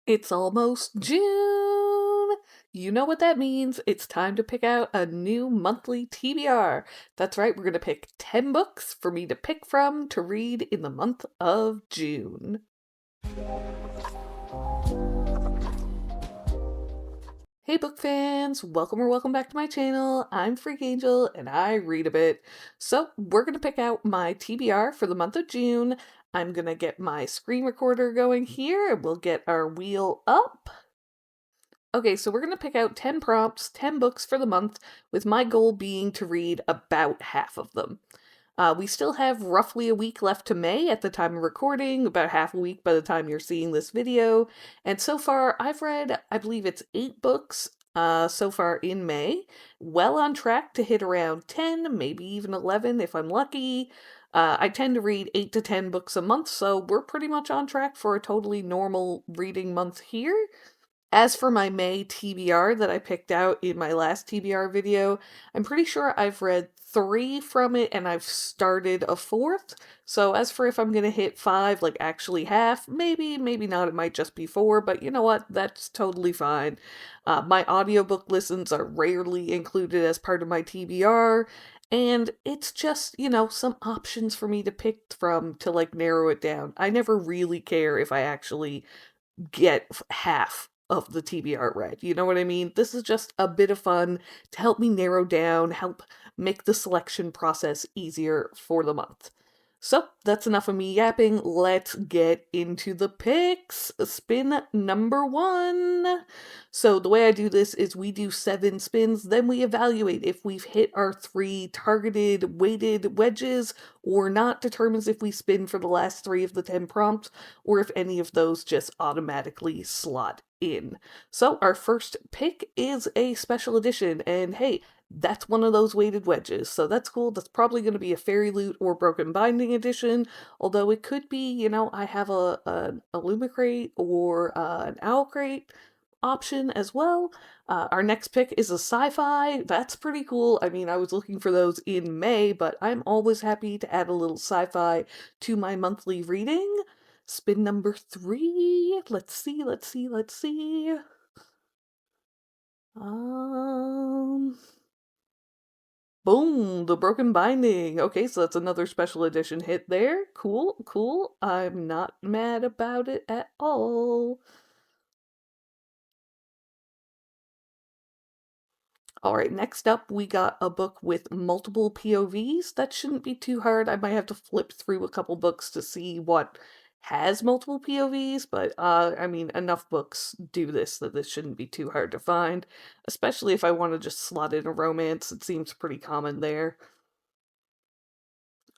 It's almost June! You know what that means. It's time to pick out a new monthly TBR. That's right, we're going to pick 10 books for me to pick from to read in the month of June. Hey book fans, welcome back to my channel. I'm Freak Angel and I read a bit. So we're going to pick out my TBR for the month of June. I'm going to get my screen recorder going here and we'll get our wheel up. Okay, so we're going to pick out 10 prompts, 10 books for the month, with my goal being to read about half of them. We still have roughly a week left to May at the time of recording, about half a week by the time you're seeing this video. And so far, I've read, I believe it's 8 books so far in May. Well on track to hit around 10, maybe even 11 if I'm lucky. I tend to read 8 to 10 books a month, so we're pretty much on track for a totally normal reading month here. As for my May TBR that I picked out in my last TBR video, I'm pretty sure I've read 3 from it and I've started a 4th. So as for if I'm gonna hit 5, like actually half, maybe, maybe not, it might just be 4, but you know what, that's totally fine. My audiobook listens are rarely included as part of my TBR, and it's just, some options for me to pick from to like narrow it down. I never really care if I actually get half of the TBR read. You know what I mean? This is just a bit of fun to help me narrow down, help make the selection process easier for the month. So that's enough of me yapping. Let's get into the picks. Spin number 1. So the way I do this is we do 7 spins, then we evaluate if we've hit our 3 targeted weighted wedges or not, determines if we spin for the last 3 of the 10 prompts or if any of those just automatically slot in. So our first pick is a special edition, and hey, that's one of those weighted wedges, so that's cool. That's probably going to be a Fairyloot or Broken Binding edition, although it could be, I have a Lumicrate or an Owl Crate option as well. Our next pick is a Scifi. That's pretty cool. I mean, I was looking for those in May, but I'm always happy to add a little Scifi to my monthly reading. Spin number 3. Let's see. Um... Boom! The Broken Binding. Okay, so that's another special edition hit there. Cool. I'm not mad about it at all. Alright, next up we got a book with multiple POVs. That shouldn't be too hard. I might have to flip through a couple books to see what has multiple POVs, but I mean, enough books do this that this shouldn't be too hard to find, especially if I want to just slot in a romance. It seems pretty common there.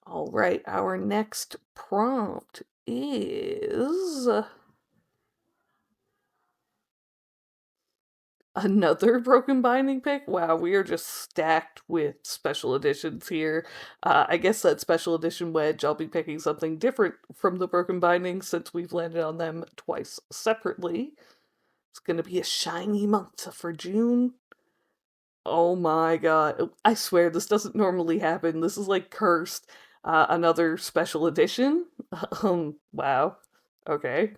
Alright, our next prompt is another Broken Binding pick. Wow, we are just stacked with special editions here. I guess that special edition wedge, I'll be picking something different from the Broken Binding since we've landed on them twice separately. It's gonna be a shiny month for June. Oh my god. I swear, this doesn't normally happen. This is like cursed. Another special edition? Wow. Okay.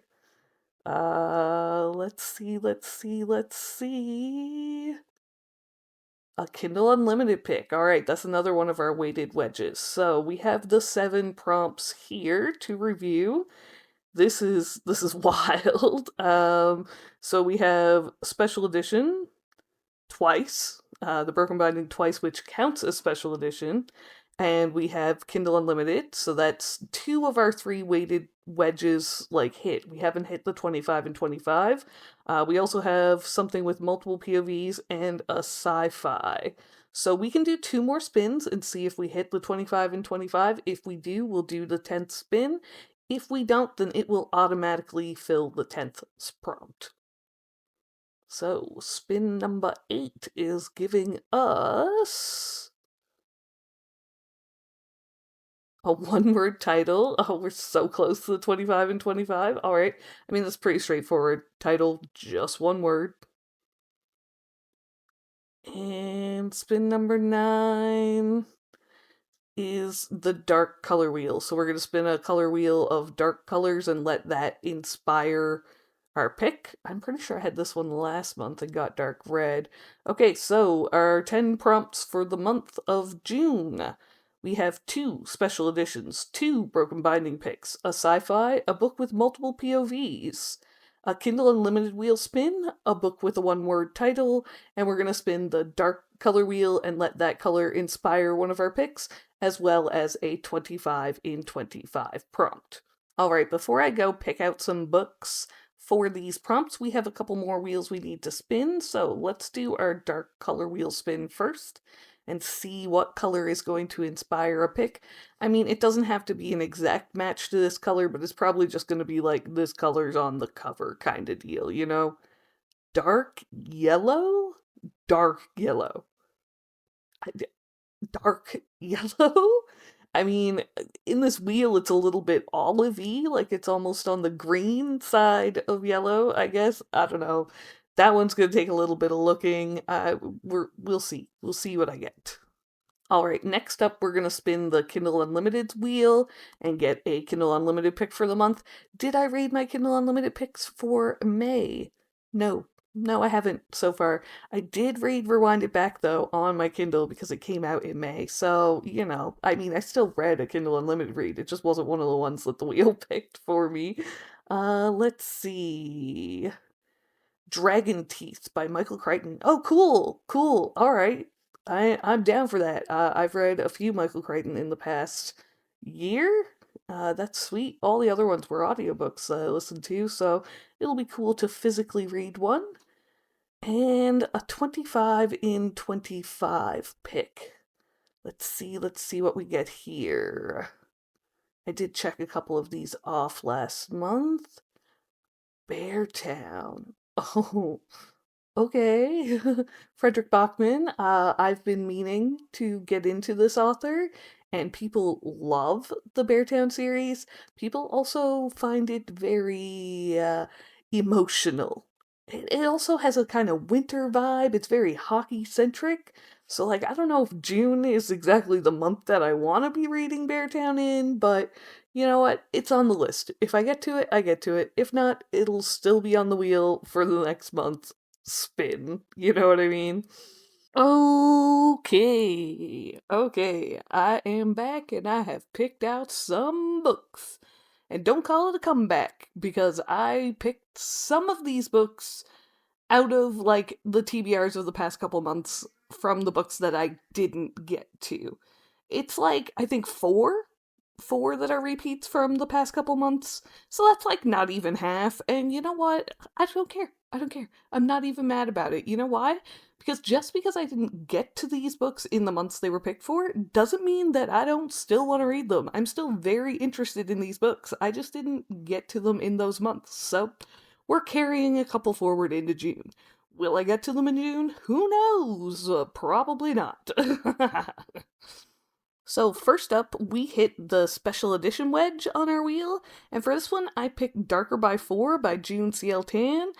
Let's see. A Kindle Unlimited pick. All right, that's another one of our weighted wedges. So we have the 7 prompts here to review. This is wild. So we have special edition twice, the Broken Binding twice, which counts as special edition. And we have Kindle Unlimited, so that's 2 of our 3 weighted wedges, like, hit. We haven't hit the 25 and 25. We also have something with multiple POVs and a Sci-Fi. So we can do 2 more spins and see if we hit the 25 and 25. If we do, we'll do the 10th spin. If we don't, then it will automatically fill the 10th prompt. So, spin number 8 is giving us a one-word title. Oh, we're so close to the 25 and 25. All right. I mean, that's pretty straightforward. Title, just one word. And spin number 9 is the dark color wheel. So we're going to spin a color wheel of dark colors and let that inspire our pick. I'm pretty sure I had this one last month and got dark red. Okay, so our 10 prompts for the month of June. We have 2 special editions, 2 broken binding picks, a sci-fi, a book with multiple POVs, a Kindle Unlimited wheel spin, a book with a one-word title, and we're going to spin the dark color wheel and let that color inspire one of our picks, as well as a 25 in 25 prompt. Alright, before I go pick out some books for these prompts, we have a couple more wheels we need to spin, so let's do our dark color wheel spin first and see what color is going to inspire a pick. I mean, it doesn't have to be an exact match to this color, but it's probably just going to be like this color's on the cover kind of deal, you know? Dark yellow? Dark yellow. Dark yellow? I mean, in this wheel, it's a little bit olive-y, like it's almost on the green side of yellow, I guess. I don't know. That one's gonna take a little bit of looking. We'll see. We'll see what I get. Alright, next up we're gonna spin the Kindle Unlimited wheel and get a Kindle Unlimited pick for the month. Did I read my Kindle Unlimited picks for May? No. No, I haven't so far. I did read Rewind It Back, though, on my Kindle because it came out in May. So, you know, I mean, I still read a Kindle Unlimited read. It just wasn't one of the ones that the wheel picked for me. Let's see. Dragon Teeth by Michael Crichton. Oh, cool, cool. All right, I'm down for that. I've read a few Michael Crichton in the past year. That's sweet. All the other ones were audiobooks I listened to, so it'll be cool to physically read one. And a 25 in 25 pick. Let's see what we get here. I did check a couple of these off last month. Beartown. Oh, okay. Frederick Bachman. I've been meaning to get into this author, and people love the Beartown series. People also find it very emotional. It also has a kind of winter vibe. It's very hockey-centric. So, like, I don't know if June is exactly the month that I want to be reading Beartown in, but you know what? It's on the list. If I get to it, I get to it. If not, it'll still be on the wheel for the next month's spin. You know what I mean? Okay, okay, I am back and I have picked out some books. And don't call it a comeback, because I picked some of these books out of, like, the TBRs of the past couple months from the books that I didn't get to. It's like, I think four that are repeats from the past couple months. So that's like not even half. And you know what? I don't care. I don't care. I'm not even mad about it. You know why? Because just because I didn't get to these books in the months they were picked for doesn't mean that I don't still want to read them. I'm still very interested in these books. I just didn't get to them in those months. So we're carrying a couple forward into June. Will I get to them in June? Who knows? Probably not. So first up, we hit the special edition wedge on our wheel, and for this one, I picked Darker by 4 by June C.L. Tan,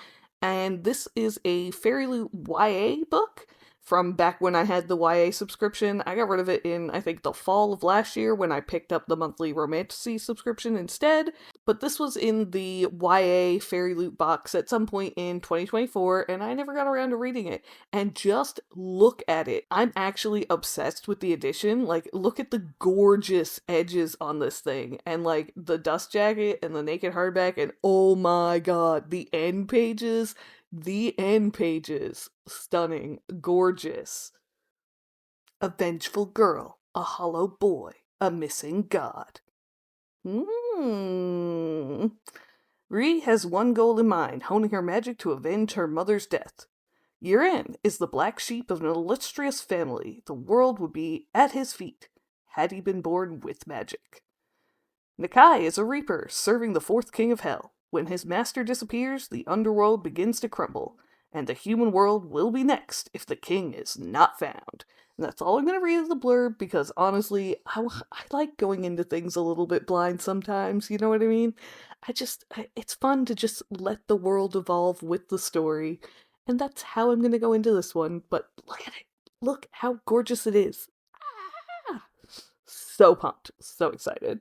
and this is a Fairyloot YA book from back when I had the YA subscription. I got rid of it in, I think, the fall of last year when I picked up the monthly Romantasy subscription instead. But this was in the YA Fairyloot box at some point in 2024, and I never got around to reading it. And just look at it. I'm actually obsessed with the edition. Like, look at the gorgeous edges on this thing, and like the dust jacket and the naked hardback, and oh my god, the end pages. The end pages. Stunning. Gorgeous. A vengeful girl. A hollow boy. A missing god. Ree has one goal in mind, honing her magic to avenge her mother's death. Yuran is the black sheep of an illustrious family. The world would be at his feet had he been born with magic. Nakai is a reaper, serving the fourth king of hell. When his master disappears, the underworld begins to crumble, and the human world will be next if the king is not found. And that's all I'm going to read as the blurb, because honestly, I like going into things a little bit blind sometimes, you know what I mean? It's fun to just let the world evolve with the story, and that's how I'm going to go into this one, but look at it. Look how gorgeous it is. Ah! So pumped. So excited.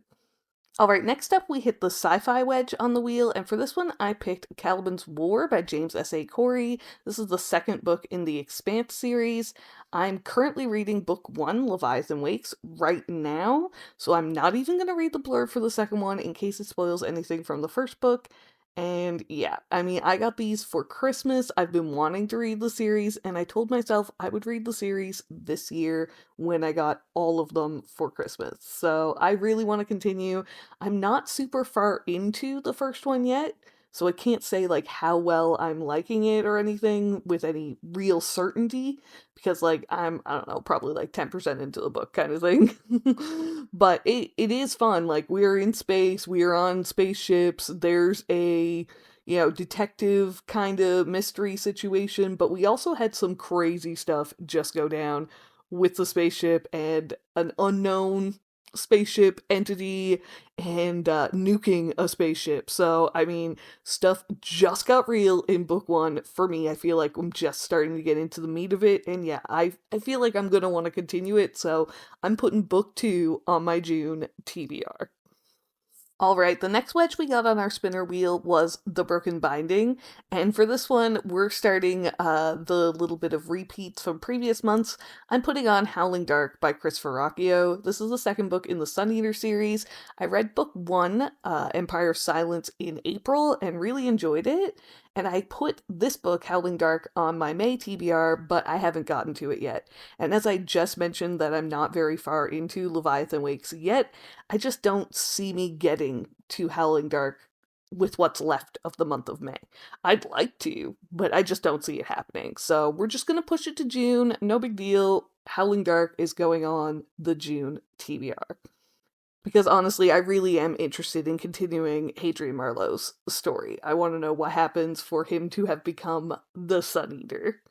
Alright, next up we hit the sci-fi wedge on the wheel, and for this one I picked Caliban's War by James S.A. Corey. This is the second book in the Expanse series. I'm currently reading book 1, Leviathan Wakes, right now, so I'm not even going to read the blurb for the second one in case it spoils anything from the first book. And yeah, I mean, I got these for Christmas. I've been wanting to read the series, and I told myself I would read the series this year when I got all of them for Christmas. So I really want to continue. I'm not super far into the first one yet, so I can't say like how well I'm liking it or anything with any real certainty because like I don't know, probably like 10% into the book kind of thing. But it is fun. Like we're in space, we're on spaceships, there's a detective kind of mystery situation, but we also had some crazy stuff just go down with the spaceship and an unknown spaceship entity and nuking a spaceship. So, I mean, stuff just got real in book 1 for me. I feel like I'm just starting to get into the meat of it. And yeah, I feel like I'm going to want to continue it. So, I'm putting book 2 on my June TBR. All right, the next wedge we got on our spinner wheel was The Broken Binding, and for this one, we're starting the little bit of repeats from previous months. I'm putting on Howling Dark by Christopher Ruocchio. This is the second book in the Sun Eater series. I read book 1, Empire of Silence, in April and really enjoyed it, and I put this book, Howling Dark, on my May TBR, but I haven't gotten to it yet. And as I just mentioned that I'm not very far into Leviathan Wakes yet, I just don't see me getting to Howling Dark with what's left of the month of May. I'd like to, but I just don't see it happening. So we're just going to push it to June. No big deal. Howling Dark is going on the June TBR. Because honestly, I really am interested in continuing Hadrian Marlowe's story. I want to know what happens for him to have become the Sun Eater.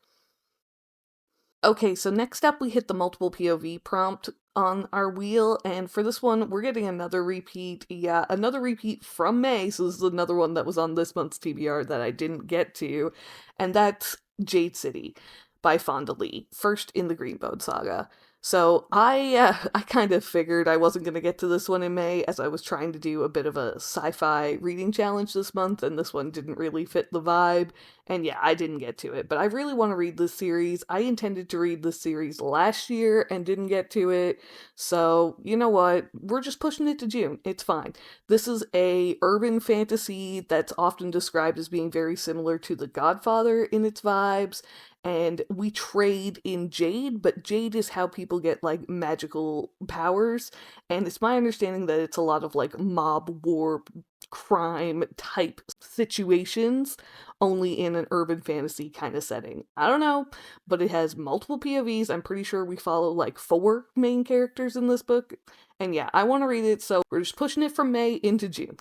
Okay, so next up we hit the multiple POV prompt on our wheel, and for this one we're getting another repeat. Yeah, another repeat from May, so this is another one that was on this month's TBR that I didn't get to, and that's Jade City by Fonda Lee, first in the Greenbone saga. So I kind of figured I wasn't going to get to this one in May as I was trying to do a bit of a sci-fi reading challenge this month, and this one didn't really fit the vibe. And yeah, I didn't get to it, but I really want to read this series. I intended to read this series last year and didn't get to it. So, you know what? We're just pushing it to June. It's fine. This is a urban fantasy that's often described as being very similar to The Godfather in its vibes. And we trade in Jade, but Jade is how people get like magical powers. And it's my understanding that it's a lot of like mob war crime type situations only in an urban fantasy kind of setting. I don't know, but it has multiple POVs. I'm pretty sure we follow like 4 main characters in this book. And yeah, I want to read it, so we're just pushing it from May into June.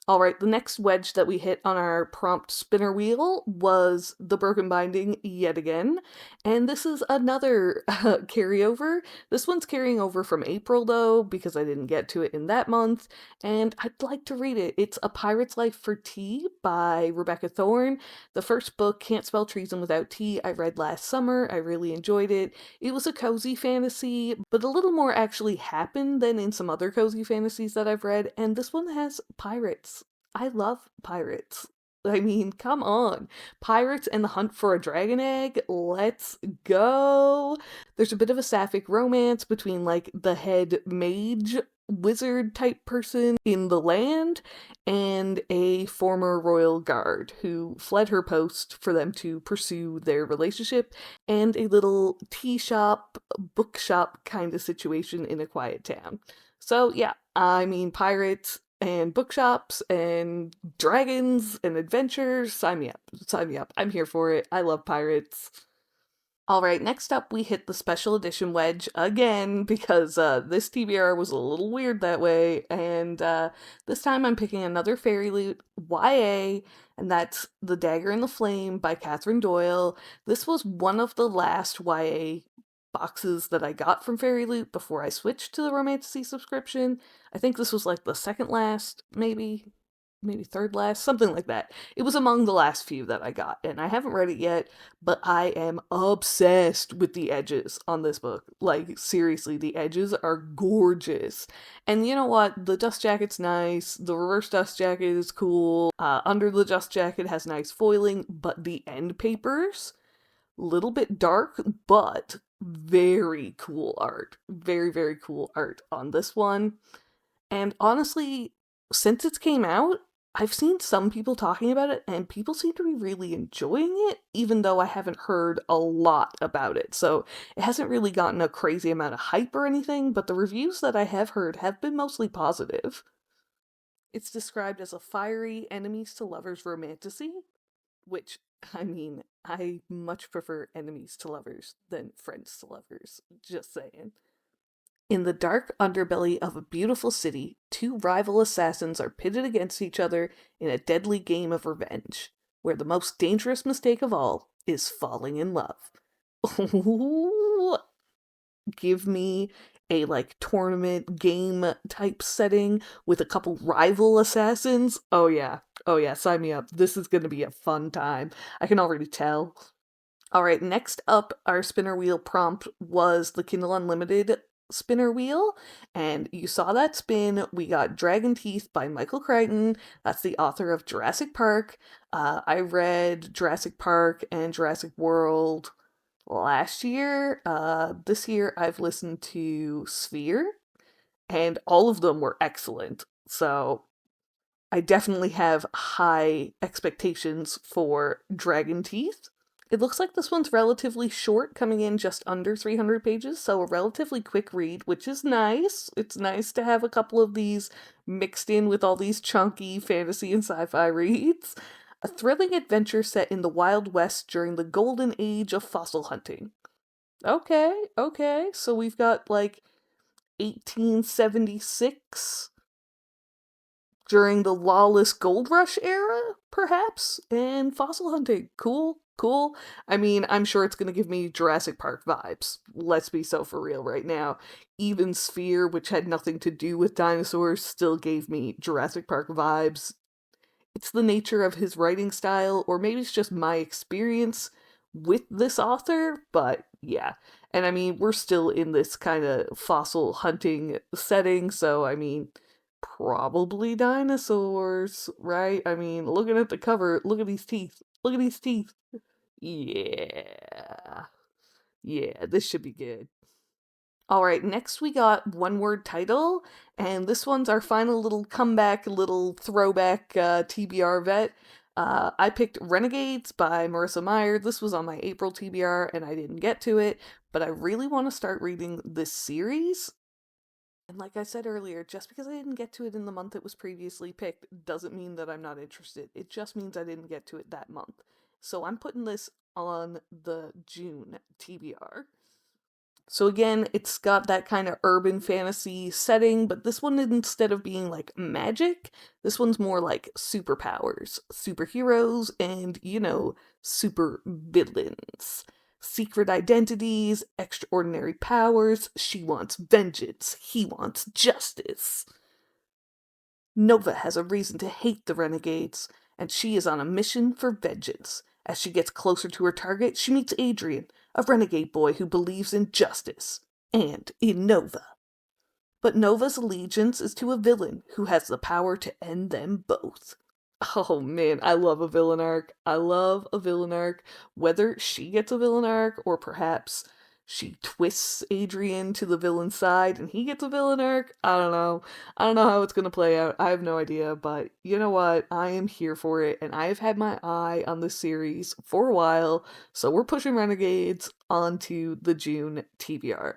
All right, the next wedge that we hit on our prompt spinner wheel was The Broken Binding yet again. And this is another carryover. This one's carrying over from April, though, because I didn't get to it in that month. And I'd like to read it. It's A Pirate's Life for Tea by Rebecca Thorne. The first book, Can't Spell Treason Without Tea, I read last summer. I really enjoyed it. It was a cozy fantasy, but a little more actually happened than in some other cozy fantasies that I've read. And this one has pirates. I love pirates. I mean, come on. Pirates and the Hunt for a Dragon Egg? Let's go. There's a bit of a sapphic romance between, like, the head mage wizard type person in the land and a former royal guard who fled her post for them to pursue their relationship, and a little tea shop, bookshop kind of situation in a quiet town. So, yeah, I mean, pirates and bookshops and dragons and adventures. Sign me up. Sign me up. I'm here for it. I love pirates. All right, next up we hit the special edition wedge again because this TBR was a little weird that way, and this time I'm picking another Fairyloot YA, and that's The Dagger in the Flame by Catherine Doyle. This was one of the last YA boxes that I got from Fairyloot before I switched to the Romantasy subscription. I think this was like the second last, maybe. maybe third last, something like that. It was among the last few that I got, and I haven't read it yet, but I am obsessed with the edges on this book. Like, seriously, the edges are gorgeous. And you know what? The dust jacket's nice, the reverse dust jacket is cool, under the dust jacket has nice foiling, but the end papers, little bit dark, but very cool art. Very, very cool art on this one. And honestly, since it came out, I've seen some people talking about it, and people seem to be really enjoying it, even though I haven't heard a lot about it. So it hasn't really gotten a crazy amount of hype or anything, but the reviews that I have heard have been mostly positive. It's described as a fiery enemies to lovers romantasy, which, I mean, I much prefer enemies to lovers than friends to lovers, just saying. In the dark underbelly of a beautiful city, two rival assassins are pitted against each other in a deadly game of revenge, where the most dangerous mistake of all is falling in love. Give me a tournament game type setting with a couple rival assassins. Oh yeah. Oh yeah, sign me up. This is going to be a fun time. I can already tell. All right, next up, our spinner wheel prompt was the Kindle Unlimited spinner wheel, and you saw that spin. We got Dragon Teeth by Michael Crichton. That's the author of Jurassic Park. I read Jurassic Park and Jurassic World last year. This year I've listened to Sphere, and all of them were excellent. So I definitely have high expectations for Dragon Teeth. It looks like this one's relatively short, coming in just under 300 pages, so a relatively quick read, which is nice. It's nice to have a couple of these mixed in with all these chunky fantasy and sci-fi reads. A thrilling adventure set in the Wild West during the golden age of fossil hunting. Okay, so we've got 1876 during the lawless gold rush era, perhaps, and fossil hunting. Cool. I mean, I'm sure it's gonna give me Jurassic Park vibes. Let's be so for real right now. Even Sphere, which had nothing to do with dinosaurs, still gave me Jurassic Park vibes. It's the nature of his writing style, or maybe it's just my experience with this author, but yeah. And I mean, we're still in this kind of fossil hunting setting, so I mean, probably dinosaurs, right? I mean, looking at the cover, look at these teeth. Look at these teeth. Yeah. Yeah, this should be good. Alright, next we got One Word Title, and this one's our final little comeback, little throwback TBR vet. I picked Renegades by Marissa Meyer. This was on my April TBR, and I didn't get to it, but I really want to start reading this series. And like I said earlier, just because I didn't get to it in the month it was previously picked doesn't mean that I'm not interested. It just means I didn't get to it that month. So I'm putting this on the June TBR. So again, it's got that kind of urban fantasy setting, but this one, instead of being like magic, this one's more like superpowers, superheroes, and, super villains. Secret identities, extraordinary powers, she wants vengeance, he wants justice. Nova has a reason to hate the Renegades, and she is on a mission for vengeance. As she gets closer to her target, she meets Adrian, a renegade boy who believes in justice, and in Nova. But Nova's allegiance is to a villain who has the power to end them both. Oh man, I love a villain arc. I love a villain arc. Whether she gets a villain arc, or perhaps she twists Adrian to the villain side and he gets a villain arc, I don't know. I don't know how it's gonna play out. I have no idea, but you know what? I am here for it, and I have had my eye on this series for a while, so we're pushing Renegades onto the June TBR.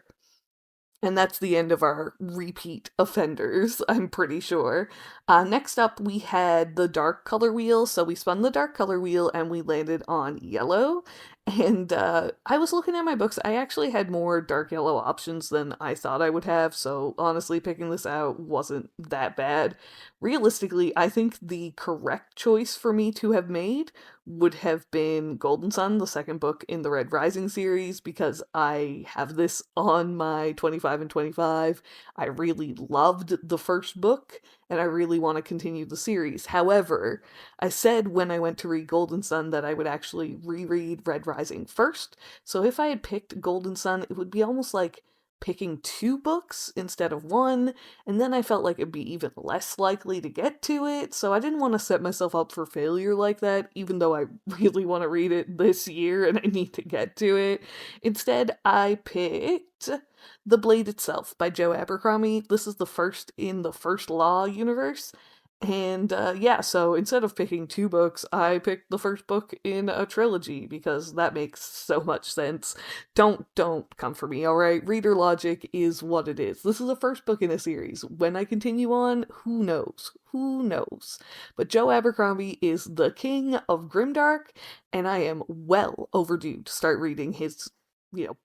And that's the end of our repeat offenders, I'm pretty sure. Next up, we had the dark color wheel. So we spun the dark color wheel and we landed on yellow. And I was looking at my books. I actually had more dark yellow options than I thought I would have. So honestly, picking this out wasn't that bad. realistically, I think the correct choice for me to have made would have been Golden Sun, the second book in the Red Rising series, because I have this on my 25 and 25. I really loved the first book, and I really want to continue the series. However, I said when I went to read Golden Sun that I would actually reread Red Rising first. So if I had picked Golden Sun, it would be almost like picking two books instead of one, and then I felt like it'd be even less likely to get to it, so I didn't want to set myself up for failure like that, even though I really want to read it this year and I need to get to it. Instead, I picked The Blade Itself by Joe Abercrombie. This is the first in the First Law universe. And yeah, so instead of picking two books, I picked the first book in a trilogy because that makes so much sense. Don't come for me, alright? Reader logic is what it is. This is the first book in a series. When I continue on, who knows? Who knows? But Joe Abercrombie is the king of grimdark, and I am well overdue to start reading his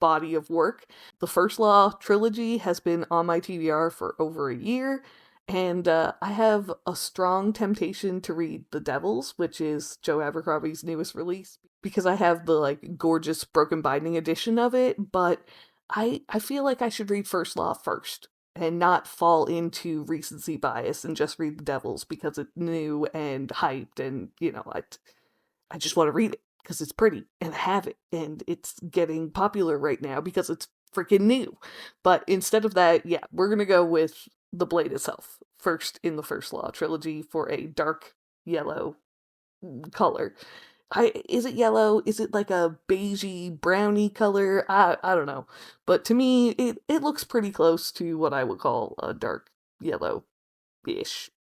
body of work. The First Law trilogy has been on my TBR for over a year, and I have a strong temptation to read The Devils, which is Joe Abercrombie's newest release, because I have the gorgeous broken binding edition of it, but I feel like I should read First Law first and not fall into recency bias and just read The Devils because it's new and hyped, and I just want to read it because it's pretty and I have it and it's getting popular right now because it's freaking new. But instead of that, yeah, we're gonna go with The Blade Itself first in the First Law trilogy for a dark yellow color. Is it yellow? Is it like a beigey browny color? I don't know. But to me, it looks pretty close to what I would call a dark yellow-ish.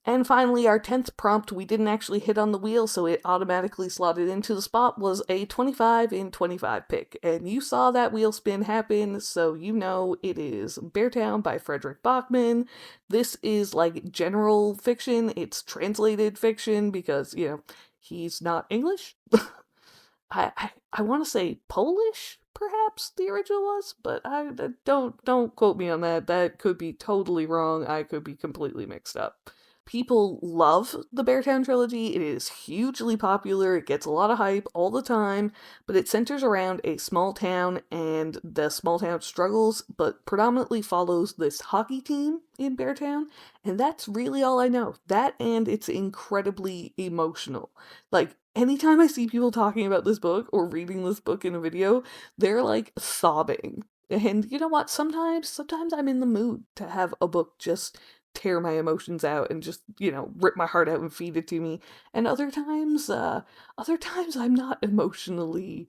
And finally, our 10th prompt, we didn't actually hit on the wheel, so it automatically slotted into the spot, was a 25 in 25 pick. And you saw that wheel spin happen, so you know it is Beartown by Frederick Bachman. This is like general fiction. It's translated fiction because, he's not English. I want to say Polish, perhaps the original was, but I don't quote me on that. That could be totally wrong. I could be completely mixed up. People love the Beartown trilogy. It is hugely popular. It gets a lot of hype all the time, but it centers around a small town and the small town struggles, but predominantly follows this hockey team in Beartown, and that's really all I know. That, and it's incredibly emotional. Like, anytime I see people talking about this book or reading this book in a video, they're like sobbing. And you know what? Sometimes I'm in the mood to have a book just tear my emotions out and just, rip my heart out and feed it to me. And other times I'm not emotionally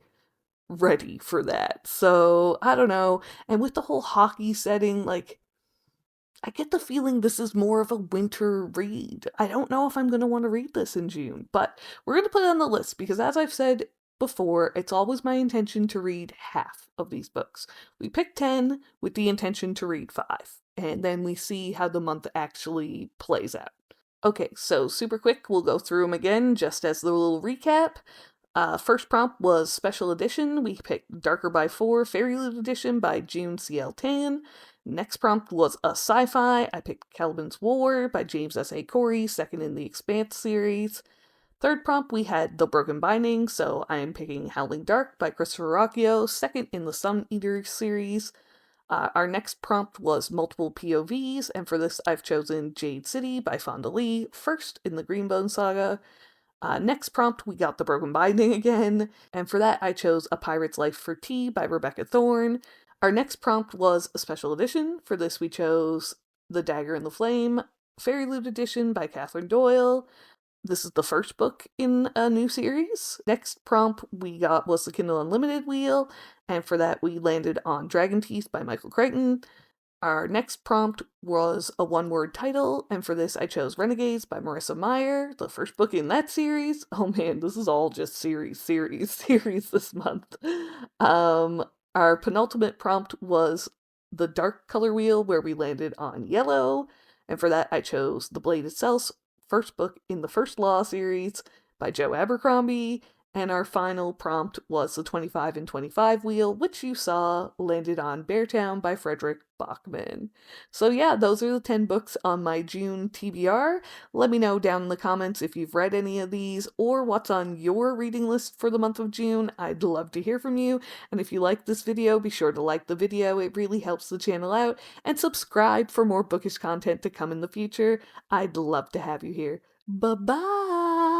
ready for that. So, I don't know. And with the whole hockey setting, I get the feeling this is more of a winter read. I don't know if I'm going to want to read this in June, but we're going to put it on the list because, as I've said before, it's always my intention to read half of these books. We pick 10 with the intention to read 5, and then we see how the month actually plays out. Okay, so super quick, we'll go through them again just as the little recap. First prompt was Special Edition. We picked Darker by 4, Fairyloot Edition by June C.L. Tan. Next prompt was a sci-fi. I picked Caliban's War by James S.A. Corey, second in the Expanse series. Third prompt, we had The Broken Binding, so I am picking Howling Dark by Christopher Ruocchio, second in the Sun Eater series. Our next prompt was multiple POVs, and for this I've chosen Jade City by Fonda Lee, first in the Greenbone saga. Next prompt, we got The Broken Binding again, and for that I chose A Pirate's Life for Tea by Rebecca Thorne. Our next prompt was a special edition. For this we chose The Dagger and the Flame, Fairyloot Edition by Catherine Doyle. This is the first book in a new series. Next prompt we got was the Kindle Unlimited wheel, and for that we landed on Dragon Teeth by Michael Crichton. Our next prompt was a one-word title, and for this I chose Renegades by Marissa Meyer, the first book in that series. Oh man, this is all just series this month. Our penultimate prompt was the dark color wheel, where we landed on yellow, and for that I chose The Blade Itself, first book in the First Law series by Joe Abercrombie, And our final prompt was the 25 and 25 wheel, which you saw landed on Beartown by Frederick Bachman. So yeah, those are the 10 books on my June TBR. Let me know down in the comments if you've read any of these or what's on your reading list for the month of June. I'd love to hear from you. And if you like this video, be sure to like the video. It really helps the channel out. And subscribe for more bookish content to come in the future. I'd love to have you here. Bye-bye!